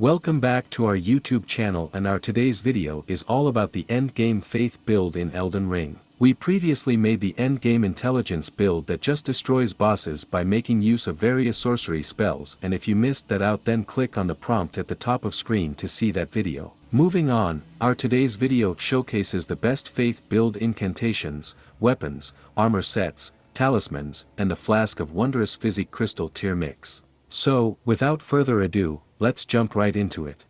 Welcome back to our YouTube channel, and our today's video is all about the endgame faith build in Elden Ring. We previously made the endgame intelligence build that just destroys bosses by making use of various sorcery spells, and if you missed that out, then click on the prompt at the top of screen to see that video. Moving on, our today's video showcases the best faith build incantations, weapons, armor sets, talismans, and the flask of wondrous physic crystal tier mix. So, without further ado, let's jump right into it.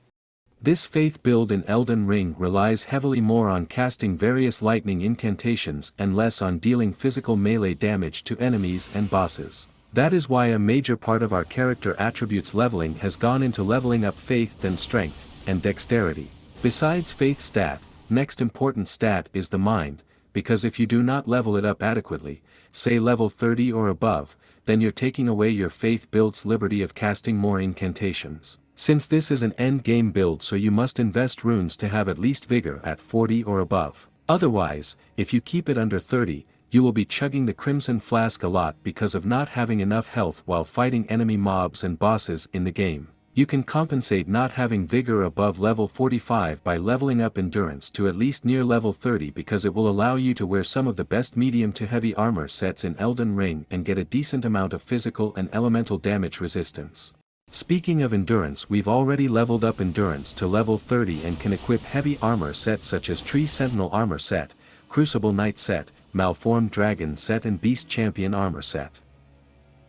This faith build in Elden Ring relies heavily more on casting various lightning incantations and less on dealing physical melee damage to enemies and bosses. That is why a major part of our character attributes leveling has gone into leveling up faith, then strength, and dexterity. Besides faith stat, next important stat is the mind, because if you do not level it up adequately, say level 30 or above, then you're taking away your faith build's liberty of casting more incantations. Since this is an end game build, so you must invest runes to have at least vigor at 40 or above. Otherwise, if you keep it under 30, you will be chugging the crimson flask a lot because of not having enough health while fighting enemy mobs and bosses in the game. You can compensate not having vigor above level 45 by leveling up endurance to at least near level 30, because it will allow you to wear some of the best medium to heavy armor sets in Elden Ring and get a decent amount of physical and elemental damage resistance. Speaking of endurance, we've already leveled up endurance to level 30 and can equip heavy armor sets such as Tree Sentinel armor set, Crucible Knight set, Malformed Dragon set, and Beast Champion armor set.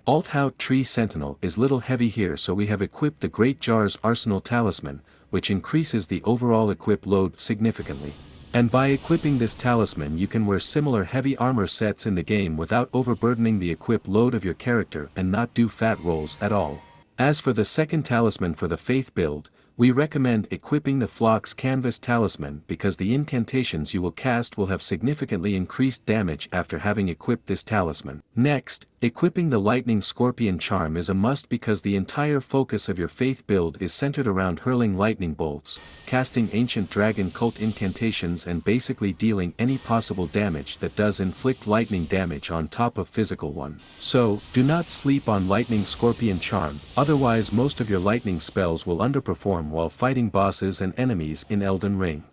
Although Tree Sentinel is little heavy here, so we have equipped the Great Jar's Arsenal Talisman, which increases the overall equip load significantly. And by equipping this talisman, you can wear similar heavy armor sets in the game without overburdening the equip load of your character and not do fat rolls at all. As for the second talisman for the faith build, we recommend equipping the Phlox Canvas Talisman because the incantations you will cast will have significantly increased damage after having equipped this talisman. Next, equipping the Lightning Scorpion Charm is a must because the entire focus of your faith build is centered around hurling lightning bolts, casting ancient dragon cult incantations, and basically dealing any possible damage that does inflict lightning damage on top of physical one. So, do not sleep on Lightning Scorpion Charm, otherwise most of your lightning spells will underperform while fighting bosses and enemies in Elden Ring.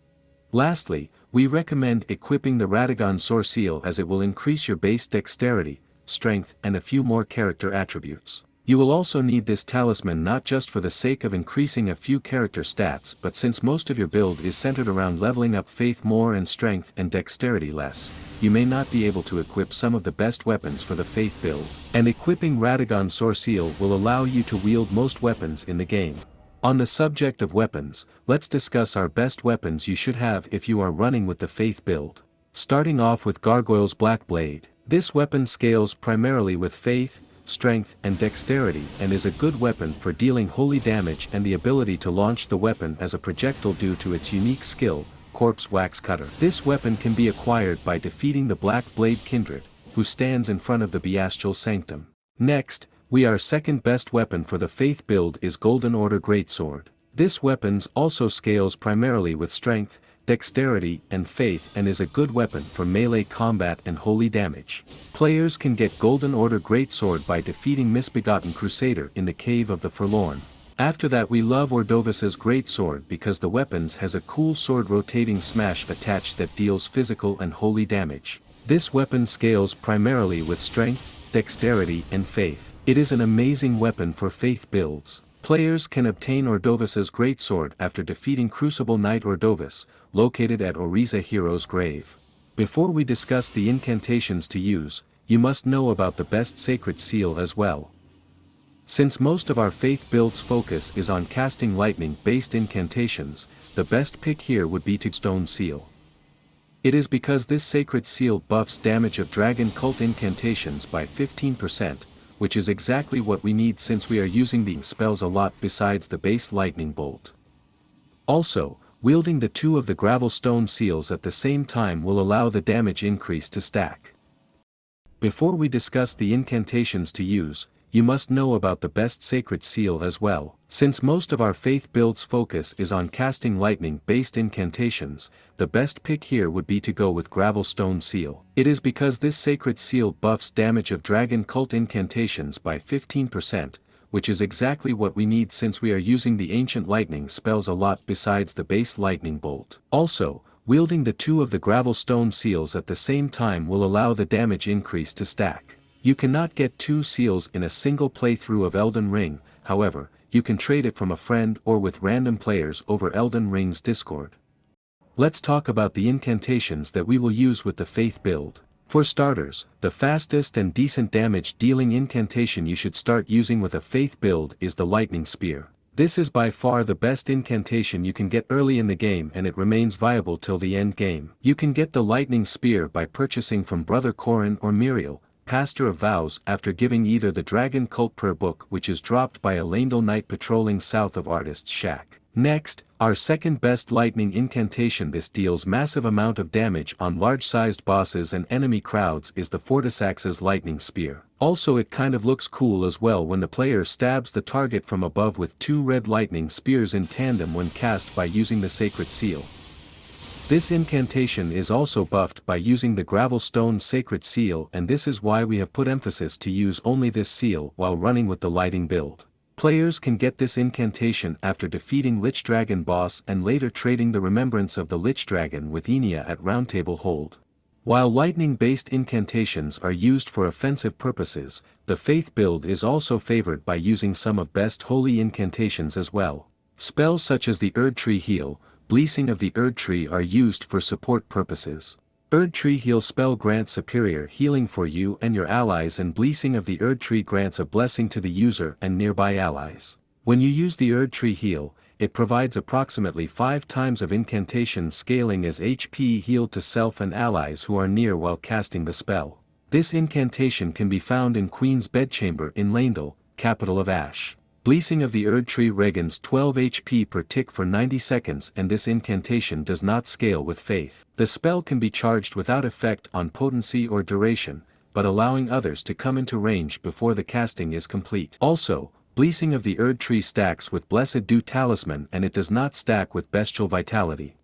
Lastly, we recommend equipping the Radagon Sword Seal as it will increase your base dexterity, strength, and a few more character attributes. You will also need this talisman not just for the sake of increasing a few character stats, but since most of your build is centered around leveling up faith more and strength and dexterity less, you may not be able to equip some of the best weapons for the faith build. And equipping Radagon Sword Seal will allow you to wield most weapons in the game. On the subject of weapons, let's discuss our best weapons you should have if you are running with the faith build. Starting off with Gargoyle's Black Blade. This weapon scales primarily with faith, strength, and dexterity, and is a good weapon for dealing holy damage and the ability to launch the weapon as a projectile due to its unique skill, Corpse Wax Cutter. This weapon can be acquired by defeating the Black Blade Kindred, who stands in front of the Bestial Sanctum. Next, our second best weapon for the faith build is Golden Order Greatsword. This weapon also scales primarily with strength, dexterity, and faith, and is a good weapon for melee combat and holy damage. Players can get Golden Order Greatsword by defeating Misbegotten Crusader in the Cave of the Forlorn. After that, we love Ordovis's Greatsword because the weapons has a cool sword rotating smash attached that deals physical and holy damage. This weapon scales primarily with strength, dexterity, and faith. It is an amazing weapon for faith builds. Players can obtain Ordovis's Greatsword after defeating Crucible Knight Ordovis, located at Oriza Hero's Grave. Before we discuss the incantations to use, you must know about the best Sacred Seal as well. Since most of our faith build's focus is on casting lightning-based incantations, the best pick here would be Stone Seal. It is because this Sacred Seal buffs damage of dragon cult incantations by 15%, which is exactly what we need since we are using the spells a lot besides the base lightning bolt. Also, wielding the two of the gravel stone seals at the same time will allow the damage increase to stack. Before we discuss the incantations to use, you must know about the best Sacred Seal as well. Since most of our faith build's focus is on casting lightning-based incantations, the best pick here would be to go with Gravelstone Seal. It is because this Sacred Seal buffs damage of dragon cult incantations by 15%, which is exactly what we need since we are using the ancient lightning spells a lot besides the base lightning bolt. Also, wielding the two of the gravel stone seals at the same time will allow the damage increase to stack. You cannot get 2 seals in a single playthrough of Elden Ring, however, you can trade it from a friend or with random players over Elden Ring's Discord. Let's talk about the incantations that we will use with the Faith build. For starters, the fastest and decent damage dealing incantation you should start using with a Faith build is the Lightning Spear. This is by far the best incantation you can get early in the game, and it remains viable till the end game. You can get the Lightning Spear by purchasing from Brother Corin or Muriel, Pastor of Vows, after giving either the Dragon Cult Prayer Book, which is dropped by a Lendal Knight patrolling south of Artist's Shack. Next, our second best lightning incantation. This deals massive amount of damage on large-sized bosses and enemy crowds is the Fortisax's Lightning Spear. Also, it kind of looks cool as well when the player stabs the target from above with 2 red lightning spears in tandem when cast by using the Sacred Seal. This incantation is also buffed by using the Gravelstone Sacred Seal, and this is why we have put emphasis to use only this seal while running with the lighting build. Players can get this incantation after defeating Lich Dragon boss and later trading the remembrance of the Lich Dragon with Enya at Roundtable Hold. While lightning-based incantations are used for offensive purposes, the Faith build is also favored by using some of best holy incantations as well. Spells such as the Erdtree Heal, Blessing of the Erdtree are used for support purposes. Erdtree Heal spell grants superior healing for you and your allies, and Blessing of the Erdtree grants a blessing to the user and nearby allies. When you use the Erdtree Heal, it provides approximately 5 times of incantation scaling as HP healed to self and allies who are near while casting the spell. This incantation can be found in Queen's Bedchamber in Lendal, capital of Ash. Blessing of the Erdtree regains 12 HP per tick for 90 seconds, and this incantation does not scale with Faith. The spell can be charged without effect on potency or duration, but allowing others to come into range before the casting is complete. Also, Blessing of the Erdtree stacks with Blessed Dew Talisman, and it does not stack with Bestial Vitality.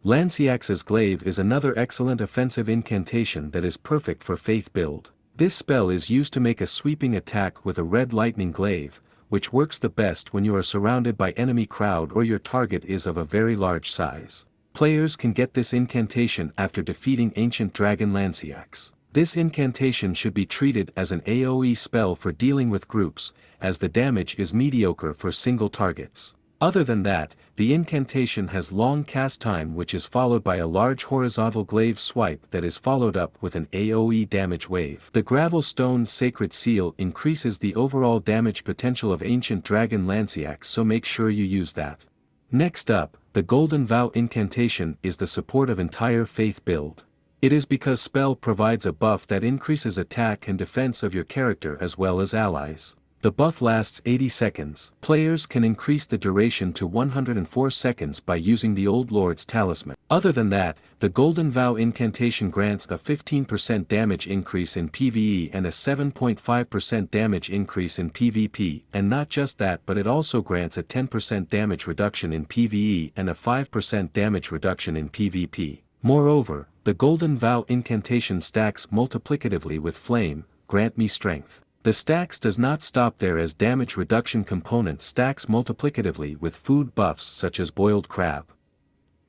Lanciax's Glaive is another excellent offensive incantation that is perfect for Faith build. This spell is used to make a sweeping attack with a red lightning glaive, which works the best when you are surrounded by enemy crowd or your target is of a very large size. Players can get this incantation after defeating Ancient Dragon Lanciax. This incantation should be treated as an AoE spell for dealing with groups, as the damage is mediocre for single targets. Other than that, the incantation has long cast time, which is followed by a large horizontal glaive swipe that is followed up with an AoE damage wave. The Gravelstone Sacred Seal increases the overall damage potential of Ancient Dragon Lanciax, so make sure you use that. Next up, the Golden Vow incantation is the support of entire Faith build. It is because spell provides a buff that increases attack and defense of your character as well as allies. The buff lasts 80 seconds. Players can increase the duration to 104 seconds by using the Old Lord's Talisman. Other than that, the Golden Vow incantation grants a 15% damage increase in PvE and a 7.5% damage increase in PvP, and not just that, but it also grants a 10% damage reduction in PvE and a 5% damage reduction in PvP. Moreover, the Golden Vow incantation stacks multiplicatively with Flame, Grant Me Strength. The stacks does not stop there, as damage reduction component stacks multiplicatively with food buffs such as boiled crab.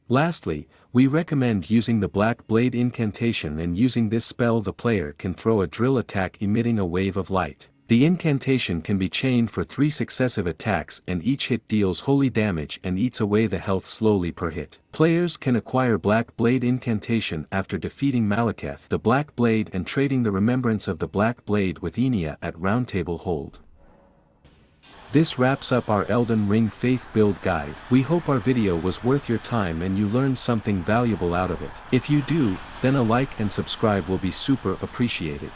Lastly, we recommend using the Black Blade incantation, and using this spell the player can throw a drill attack emitting a wave of light. The incantation can be chained for 3 successive attacks, and each hit deals holy damage and eats away the health slowly per hit. Players can acquire Black Blade incantation after defeating Malekith the Black Blade and trading the remembrance of the Black Blade with Enya at Roundtable Hold. This wraps up our Elden Ring Faith build guide. We hope our video was worth your time and you learned something valuable out of it. If you do, then a like and subscribe will be super appreciated.